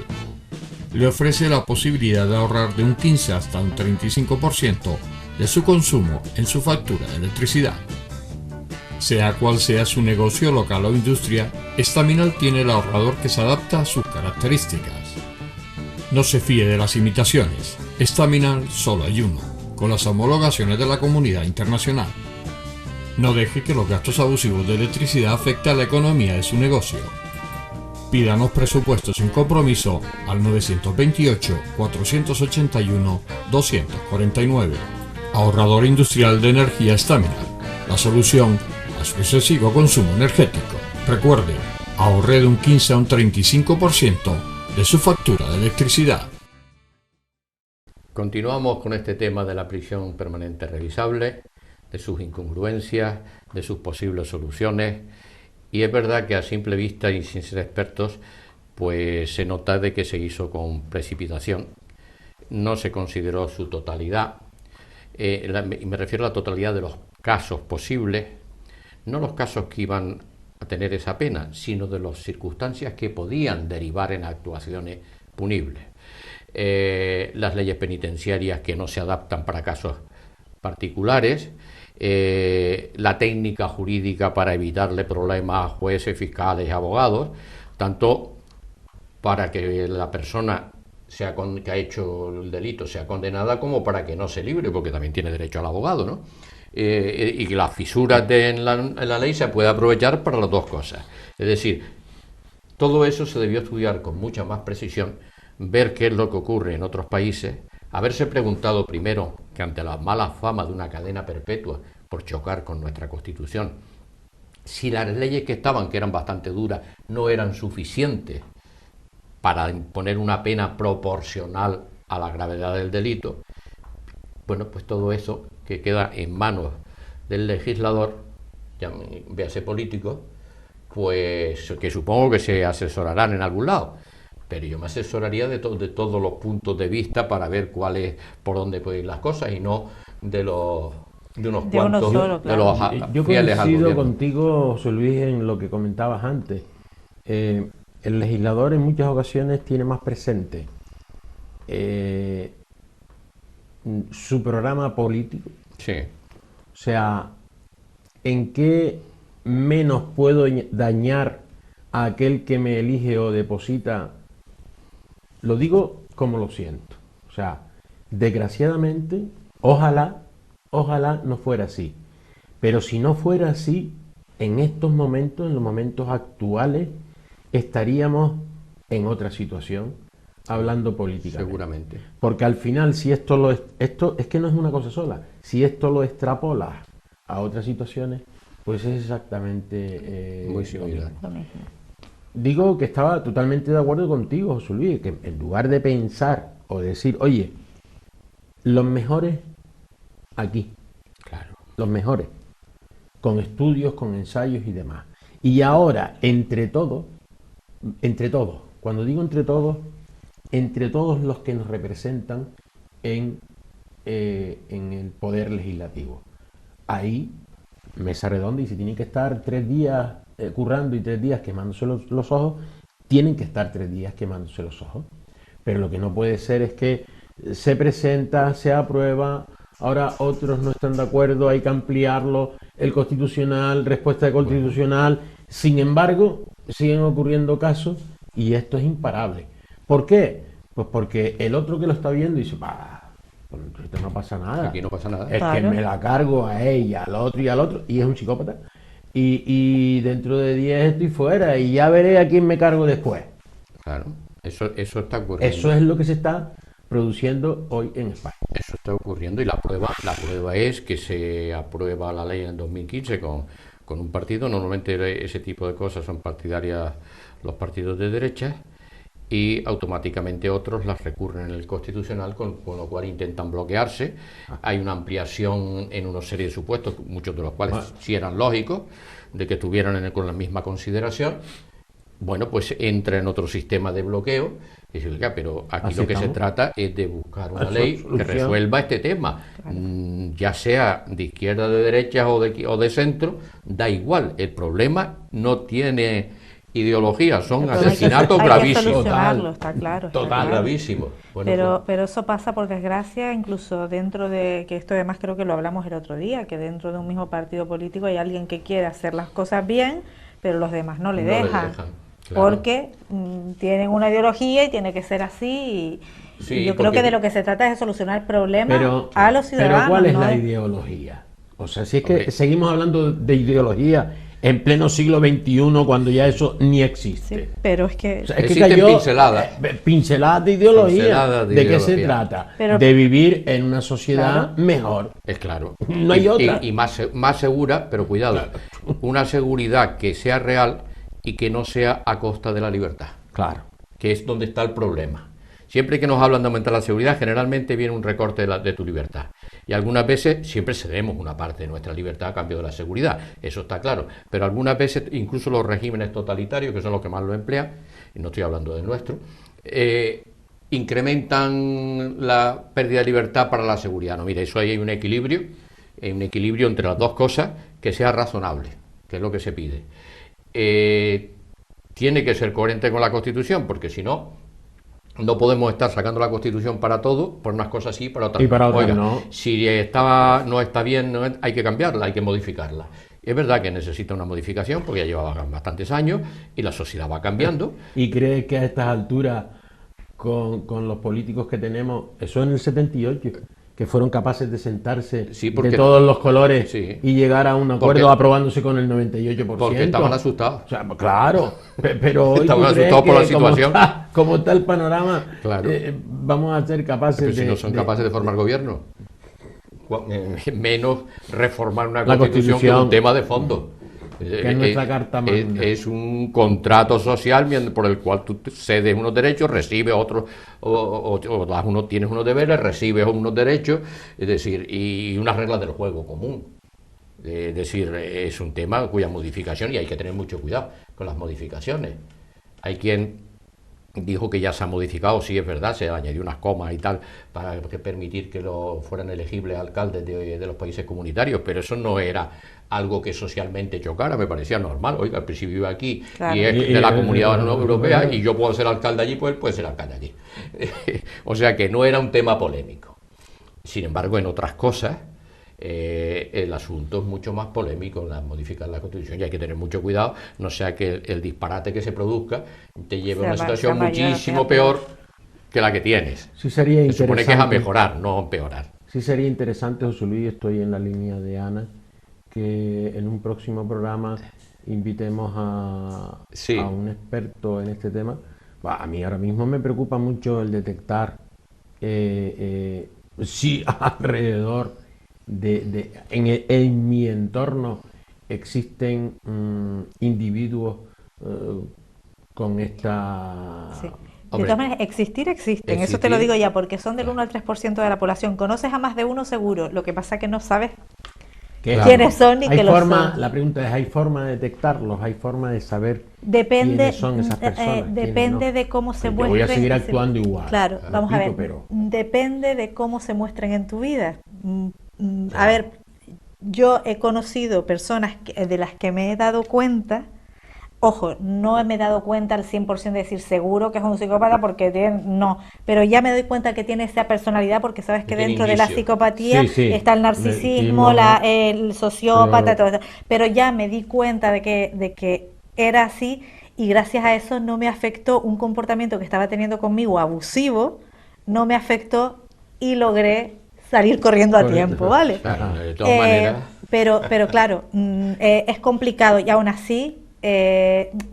le ofrece la posibilidad de ahorrar de un 15 hasta un 35% de su consumo en su factura de electricidad. Sea cual sea su negocio local o industria, Estaminal tiene el ahorrador que se adapta a sus características. No se fíe de las imitaciones, Estaminal solo hay uno, con las homologaciones de la comunidad internacional. No deje que los gastos abusivos de electricidad afecten a la economía de su negocio. Pídanos presupuestos sin compromiso al 928-481-249. Ahorrador industrial de energía Estaminal, la solución a su excesivo consumo energético. Recuerde, ahorre de un 15 a un 35% de su factura de electricidad. Continuamos con este tema de la prisión permanente revisable, de sus incongruencias, de sus posibles soluciones. Y es verdad que a simple vista y sin ser expertos, pues se nota de que se hizo con precipitación. No se consideró su totalidad, y me refiero a la totalidad de los casos posibles, no los casos que iban a tener esa pena, sino de las circunstancias que podían derivar en actuaciones punibles. Las leyes penitenciarias que no se adaptan para casos particulares, la técnica jurídica para evitarle problemas a jueces, fiscales y abogados, tanto para que la persona que ha hecho el delito sea condenada como para que no se libre, porque también tiene derecho al abogado, ¿no? Y que las fisuras en la ley se puede aprovechar para las dos cosas. Es decir, todo eso se debió estudiar con mucha más precisión, ver qué es lo que ocurre en otros países, haberse preguntado primero que ante la mala fama de una cadena perpetua por chocar con nuestra Constitución, si las leyes que estaban, que eran bastante duras, no eran suficientes para imponer una pena proporcional a la gravedad del delito. Bueno, pues todo eso que queda en manos del legislador, véase político, pues que supongo que se asesorarán en algún lado, pero yo me asesoraría de todos los puntos de vista para ver por dónde pueden ir las cosas y no de unos De uno cuantos, solo, de los Yo fieles al coincido gobierno. contigo, José Luis, en lo que comentabas antes. El legislador en muchas ocasiones tiene más presente su programa político, Sí, o sea, en qué menos puedo dañar a aquel que me elige o deposita. Lo digo como lo siento. O sea, Desgraciadamente, ojalá no fuera así. Pero si no fuera así, en estos momentos, en los momentos actuales, estaríamos en otra situación, hablando políticamente. Seguramente. Porque al final, si esto es que no es una cosa sola, si esto lo extrapolas a otras situaciones, pues es exactamente Muy lo similar. mismo. Lo mismo. Digo que estaba totalmente de acuerdo contigo, José Luis, que en lugar de pensar o decir, oye, los mejores aquí, Claro. los mejores, con estudios, con ensayos y demás. Y ahora, entre todos, cuando digo entre todos los que nos representan en el poder legislativo. Ahí, mesa redonda, y si tienen que estar 3 días currando y 3 días quemándose los ojos, tienen que estar 3 días quemándose los ojos. Pero lo que no puede ser es que se presenta, se aprueba, ahora otros no están de acuerdo, hay que ampliarlo, el constitucional, respuesta de constitucional. Sin embargo, siguen ocurriendo casos y esto es imparable. ¿Por qué? Pues porque el otro que lo está viendo dice, pues esto no pasa nada. Aquí no pasa nada. Es que Claro. me la cargo a ella, al otro y al otro, y es un psicópata. Y dentro de 10 estoy fuera y ya veré a quién me cargo después. Claro. Eso está ocurriendo. Eso es lo que se está produciendo hoy en España. Eso está ocurriendo y la prueba es que se aprueba la ley en el 2015 con un partido. Normalmente ese tipo de cosas son partidarias los partidos de derecha y automáticamente otros las recurren en el Constitucional, con lo cual intentan bloquearse. Hay una ampliación en una serie de supuestos, muchos de los cuales sí eran lógicos, de que estuvieran con la misma consideración. Bueno, pues entra en otro sistema de bloqueo. Y dice, oiga, pero aquí Así lo que se estamos. trata es de buscar una Eso, ley que solución. resuelva este tema. Ya sea de izquierda, de derecha o de centro, da igual. El problema no tiene ideología, son Pero hay que- asesinatos hay que gravísimos. solucionarlo, está claro. está Total, claro. Gravísimos. Bueno, Pero eso pasa por desgracia, incluso dentro de, que esto además creo que lo hablamos el otro día, que dentro de un mismo partido político hay alguien que quiere hacer las cosas bien, pero los demás no le No le dejan. dejan, claro. Porque tienen una ideología y tiene que ser así. Sí, y yo creo porque- que de lo que se trata es de solucionar problemas Pero, a los ciudadanos. pero ¿cuál es ¿no? la ideología? O sea, si es que Hombre. seguimos hablando de ideología en pleno siglo XXI, cuando ya eso ni existe. Sí, pero es que... O sea, es que Existen cayó pinceladas. pinceladas de ideología. Pinceladas de ¿De qué se ideología. trata? Pero- de vivir en una sociedad Claro. mejor. Es claro. No hay otra. Y más segura, pero cuidado, una seguridad que sea real y que no sea a costa de la libertad, Claro. que es donde está el problema. Siempre que nos hablan de aumentar la seguridad, generalmente viene un recorte de tu libertad. Y algunas veces siempre cedemos una parte de nuestra libertad a cambio de la seguridad, eso está claro. Pero algunas veces, incluso los regímenes totalitarios, que son los que más lo emplean, y no estoy hablando del nuestro, incrementan la pérdida de libertad para la seguridad. No, mira, eso ahí hay un equilibrio entre las dos cosas que sea razonable, que es lo que se pide. Tiene que ser coherente con la Constitución, porque si no, no podemos estar sacando la Constitución para todo, por unas cosas sí y para otras Y para otras Oiga, no. si no está bien, hay que cambiarla, hay que modificarla. Es verdad que necesita una modificación, porque ya llevaba bastantes años y la sociedad va cambiando. ¿Y crees que a estas alturas, con los políticos que tenemos, eso en el 78, que fueron capaces de sentarse Sí, porque- de todos los colores Sí. y llegar a un acuerdo Porque- aprobándose con el 98%? Porque estaban asustados. O sea, pues claro, pero hoy Estaban ¿tú crees asustados por la que como situación. como está el panorama, Claro. vamos a ser capaces Pero si de... no son capaces de formar gobierno, menos reformar una La Constitución, que es Constitución. un tema de fondo. Que es nuestra carta magna. Es un contrato social por el cual tú cedes unos derechos, recibes otros, o tienes unos deberes, recibes unos derechos, es decir, y unas reglas del juego común. Es decir, es un tema cuya modificación, y hay que tener mucho cuidado con las modificaciones. Hay quien dijo que ya se ha modificado, sí es verdad, se añadió unas comas y tal para permitir que fueran elegibles alcaldes de los países comunitarios, pero eso no era algo que socialmente chocara, me parecía normal. Oiga, pues si vive aquí Claro. y es Y- de la y- Comunidad y- Europea y yo puedo ser alcalde allí, pues él puede ser alcalde allí. O sea que no era un tema polémico. Sin embargo, en otras cosas, el asunto es mucho más polémico, modificar la Constitución, y hay que tener mucho cuidado, no sea que el disparate que se produzca te lleve a Sea una situación mayor, muchísimo sea peor que la que tienes. Sí sería Se supone que es a interesante. mejorar, no a empeorar. Sí sería interesante, José Luis, estoy en la línea de Ana, que en un próximo programa invitemos Sí. a un experto en este tema. A mí ahora mismo me preocupa mucho el detectar si alrededor en mi entorno existen individuos con esta... Sí. De Hombre, todas maneras, existen, eso te lo existir, digo ya, porque son del claro. 1 al 3% de la población. Conoces a más de uno seguro, lo que pasa es que no sabes que quiénes son y hay que lo forma, son. la pregunta es, ¿hay forma de detectarlos? ¿Hay forma de saber Depende, quiénes son esas personas? quiénes depende no? de cómo se Yo muestren. voy a seguir es decir, actuando igual. Claro, me vamos a ver, explico, pero depende de cómo se muestren en tu vida. A Claro. ver, yo he conocido personas de las que me he dado cuenta. Ojo, no me he dado cuenta al 100% de decir seguro que es un psicópata porque no, pero ya me doy cuenta que tiene esa personalidad porque sabes que Que tiene dentro de la indicios. psicopatía Sí, está el narcisismo, el sociópata, todo eso. Pero ya me di cuenta de que era así y gracias a eso no me afectó un comportamiento que estaba teniendo conmigo abusivo, no me afectó y logré salir corriendo a Correcto. tiempo, ¿vale? Claro, de todas maneras, Pero claro, es complicado y aún así,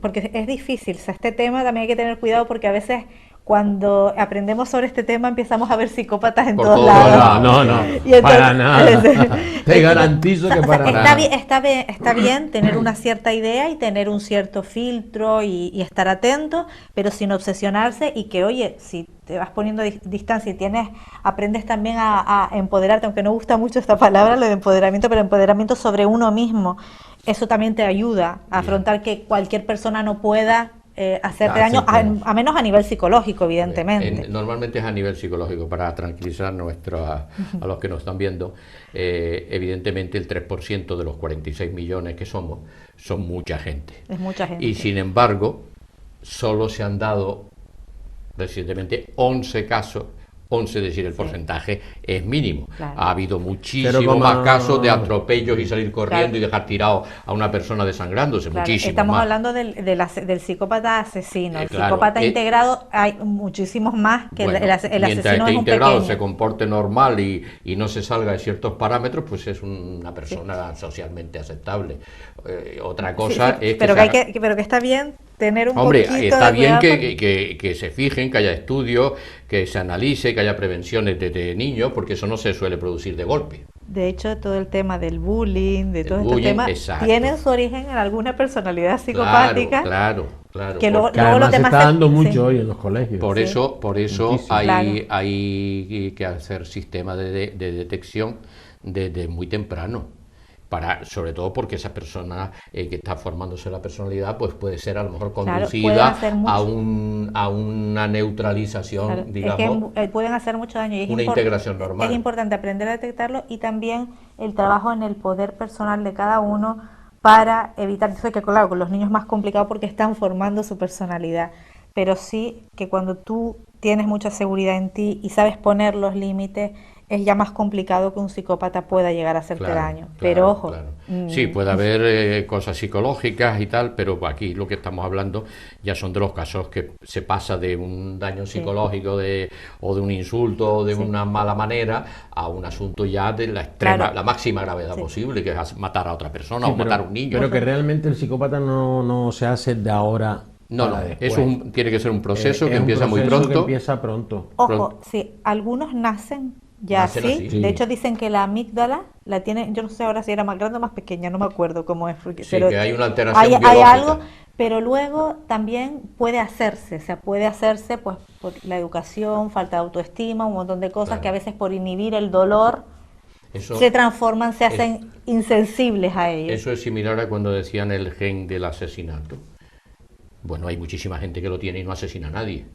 porque es difícil, o sea, este tema también hay que tener cuidado porque a veces cuando aprendemos sobre este tema empezamos a ver psicópatas en Por todos todos lados. lados. no, Y entonces- para nada. Te garantizo que para Está nada. bien, está bien tener una cierta idea y tener un cierto filtro y estar atento, pero sin obsesionarse y que, oye, si te vas poniendo distancia y aprendes también a empoderarte, aunque no gusta mucho esta palabra, lo de empoderamiento, pero empoderamiento sobre uno mismo, eso también te ayuda a afrontar que cualquier persona no pueda hacerte daño, a menos a nivel psicológico, evidentemente. Normalmente es a nivel psicológico, para tranquilizar a los que nos están viendo. Evidentemente el 3% de los 46 millones que somos, son mucha gente. Es mucha gente. Y sin embargo, solo se han dado recientemente 11 casos. 11, es decir, el porcentaje es mínimo. Claro. Ha habido muchísimos más casos de atropellos y salir corriendo, Claro. y dejar tirado a una persona desangrándose, Claro, muchísimo estamos más. hablando del psicópata asesino. El Claro, psicópata integrado hay muchísimos más que Bueno, el asesino mientras es esté un integrado, pequeño. se comporte normal y no se salga de ciertos parámetros, pues es una persona socialmente aceptable. Otra cosa es pero que pero que está bien tener un hombre, poquito está de bien cuidado que se fijen, que haya estudios, que se analice, que haya prevenciones de niños, porque eso no se suele producir de golpe. De hecho, todo el tema del bullying, de todos estos bullying, temas, exacto. tienen su origen en alguna personalidad psicopática. Claro. Que luego Que además los se demás está dando mucho sí. hoy en los colegios. Por eso Muchísimo. hay que hacer sistemas de detección desde muy temprano. Sobre todo porque esa persona que está formándose la personalidad, pues puede ser a lo mejor conducida a una neutralización, Claro, digamos. es que pueden hacer mucho daño y es una integración normal. Es importante aprender a detectarlo y también el trabajo en el poder personal de cada uno para evitar eso, que claro, con los niños es más complicado porque están formando su personalidad, pero sí que cuando tú tienes mucha seguridad en ti y sabes poner los límites, es ya más complicado que un psicópata pueda llegar a hacerte daño. Pero ojo. Claro. Sí, puede haber cosas psicológicas y tal, pero aquí lo que estamos hablando ya son de los casos que se pasa de un daño psicológico o de un insulto o de una mala manera a un asunto ya de la extrema, la máxima gravedad posible, que es matar a otra persona o matar a un niño. Pero que realmente el psicópata no se hace de ahora. No, eso tiene que ser un proceso que empieza muy pronto. Que empieza pronto. Ojo, sí, algunos nacen ya así. De hecho dicen que la amígdala la tiene, yo no sé ahora si era más grande o más pequeña, no me acuerdo cómo es. Sí, pero que hay una alteración hay biológica. algo, pero luego también puede hacerse, pues por la educación, falta de autoestima, un montón de cosas que a veces por inhibir el dolor se transforman, se hacen insensibles a ello. Eso es similar a cuando decían el gen del asesinato. Bueno, hay muchísima gente que lo tiene y no asesina a nadie.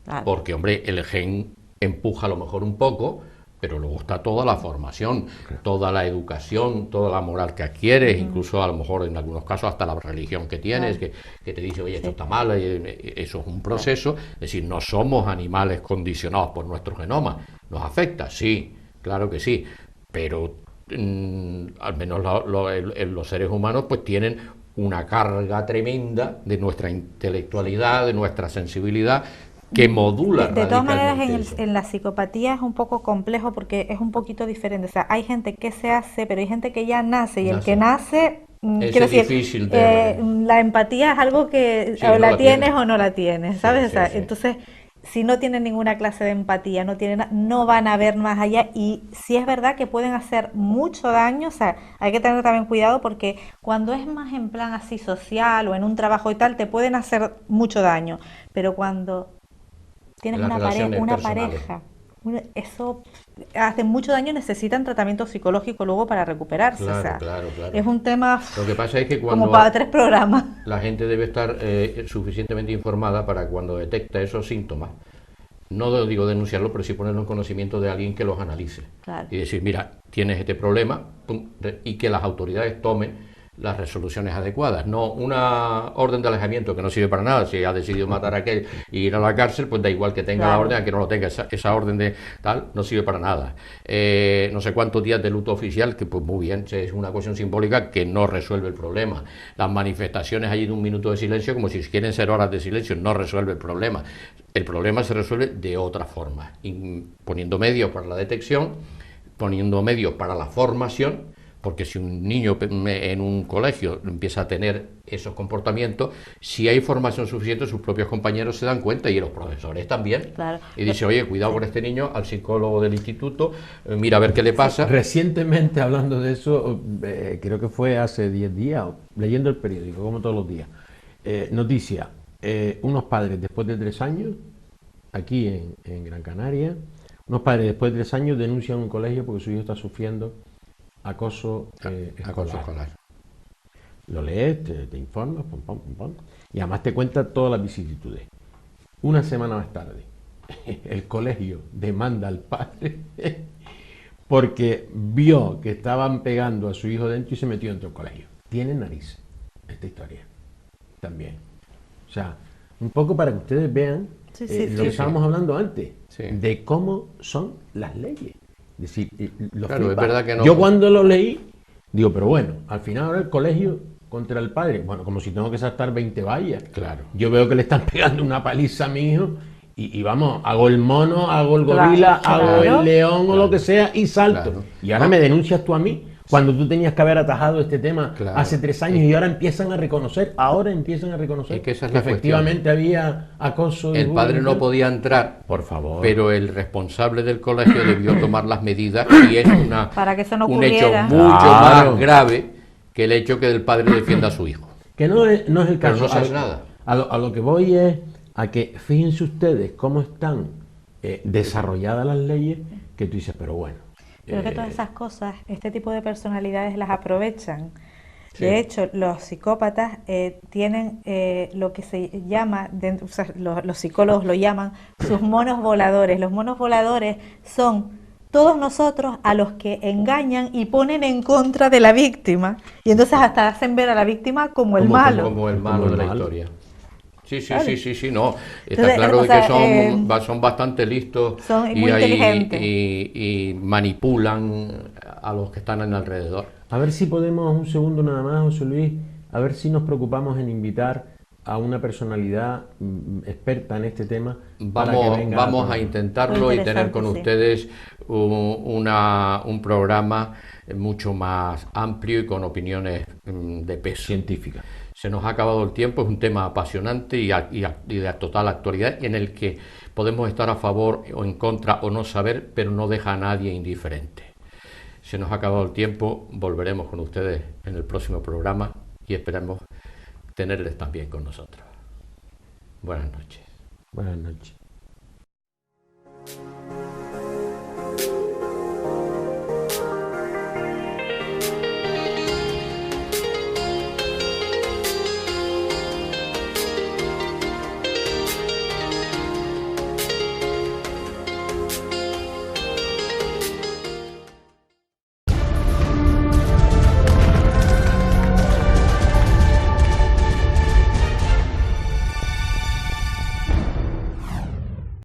Claro. Porque, hombre, el gen empuja a lo mejor un poco, pero luego está toda la formación, toda la educación, toda la moral que adquieres, incluso a lo mejor en algunos casos hasta la religión que tienes, que te dice, oye, esto está mal, eso es un proceso. Es decir, no somos animales condicionados por nuestro genoma. ¿Nos afecta? Sí, claro que sí, pero al menos los seres humanos pues tienen una carga tremenda de nuestra intelectualidad, de nuestra sensibilidad, que modula De todas maneras, radicalmente eso. en la psicopatía es un poco complejo porque es un poquito diferente. O sea, hay gente que se hace, pero hay gente que ya nace. Y el que nace, Ese quiero es decir, difícil de... la empatía es algo que Sí, o no la la tienes tiene. o no la tienes, Sí, ¿sabes? O sí, sea, sí. entonces, si no tienen ninguna clase de empatía, no tienen, no van a ver más allá. Y sí es verdad que pueden hacer mucho daño. O sea, hay que tener también cuidado porque cuando es más en plan así social o en un trabajo y tal, te pueden hacer mucho daño. Pero cuando tienes En las relaciones una personales. pareja, eso hace mucho daño, necesitan tratamiento psicológico luego para recuperarse. O Claro, sea, claro, claro. es un tema Lo que pasa es que como para 3 programas. la gente debe estar suficientemente informada para cuando detecta esos síntomas, no digo denunciarlo, pero sí ponerlo en conocimiento de alguien que los analice. Claro. Y decir, mira, tienes este problema, pum, y que las autoridades tomen las resoluciones adecuadas. No una orden de alejamiento que no sirve para nada. Si ha decidido matar a aquel y ir a la cárcel, pues da igual que tenga la Claro. orden, a que no lo tenga. Esa orden de tal no sirve para nada. No sé cuántos días de luto oficial, que pues muy bien, es una cuestión simbólica que no resuelve el problema. Las manifestaciones allí de un minuto de silencio, como si quieren ser horas de silencio, no resuelve el problema. El problema se resuelve de otra forma, poniendo medios para la detección, poniendo medios para la formación, porque si un niño en un colegio empieza a tener esos comportamientos, si hay formación suficiente, sus propios compañeros se dan cuenta y los profesores también. Claro. Y dice, oye, cuidado con este niño, al psicólogo del instituto, mira a ver qué le pasa. Recientemente, hablando de eso, creo que fue hace 10 días, leyendo el periódico, como todos los días, noticia, unos padres después de 3 años, aquí en Gran Canaria, unos padres después de 3 años denuncian un colegio porque su hijo está sufriendo acoso Acoso escolar. escolar. Lo lees, te informas, pum, pum, pum, pum, y además te cuenta todas las vicisitudes. Una semana más tarde, el colegio demanda al padre porque vio que estaban pegando a su hijo dentro y se metió dentro del colegio. Tiene narices esta historia también. O sea, un poco para que ustedes vean Sí, sí, lo que estábamos hablando antes, Sí. de cómo son las leyes. Es decir, lo Claro, es flipa. verdad que no. Yo cuando lo leí, digo, pero bueno, al final ahora el colegio contra el padre, bueno, como si tengo que saltar 20 vallas. Claro. Yo veo que le están pegando una paliza a mi hijo y vamos, hago el mono, hago el Claro, gorila, hago claro. el león o Claro. lo que sea y salto. Claro. Y ahora No. me denuncias tú a mí cuando tú tenías que haber atajado este tema Claro. hace 3 años y ahora empiezan a reconocer, Es que esa es la efectivamente había acoso. y El padre bullying y no tal. podía entrar, Por favor. pero el responsable del colegio debió tomar las medidas y es Para que eso no un hecho ocurriera. mucho Claro. más grave que el hecho que el padre defienda a su hijo. Que no es el Pero caso. no se hace nada. A lo que voy es a que fíjense ustedes cómo están desarrolladas las leyes, que tú dices, pero bueno. Creo que todas esas cosas, este tipo de personalidades las aprovechan. Sí. De hecho, los psicópatas tienen lo que se llama, o sea, los psicólogos lo llaman sus monos voladores. Los monos voladores son todos nosotros a los que engañan y ponen en contra de la víctima. Y entonces hasta hacen ver a la víctima como el malo. Como el malo Como de el la malo. historia. Sí, sí, Claro. sí, no. Está Entonces, claro o de sea, que son bastante listos son muy inteligentes. y manipulan a los que están en alrededor. A ver si podemos, un segundo nada más, José Luis, a ver si nos preocupamos en invitar a una personalidad experta en este tema. para que venga Vamos a programa. intentarlo y tener con Muy interesante, ustedes un programa mucho más amplio y con opiniones de peso. Científica. Se nos ha acabado el tiempo, es un tema apasionante y de total actualidad en el que podemos estar a favor o en contra o no saber, pero no deja a nadie indiferente. Se nos ha acabado el tiempo, volveremos con ustedes en el próximo programa y esperamos tenerles también con nosotros. Buenas noches. Buenas noches.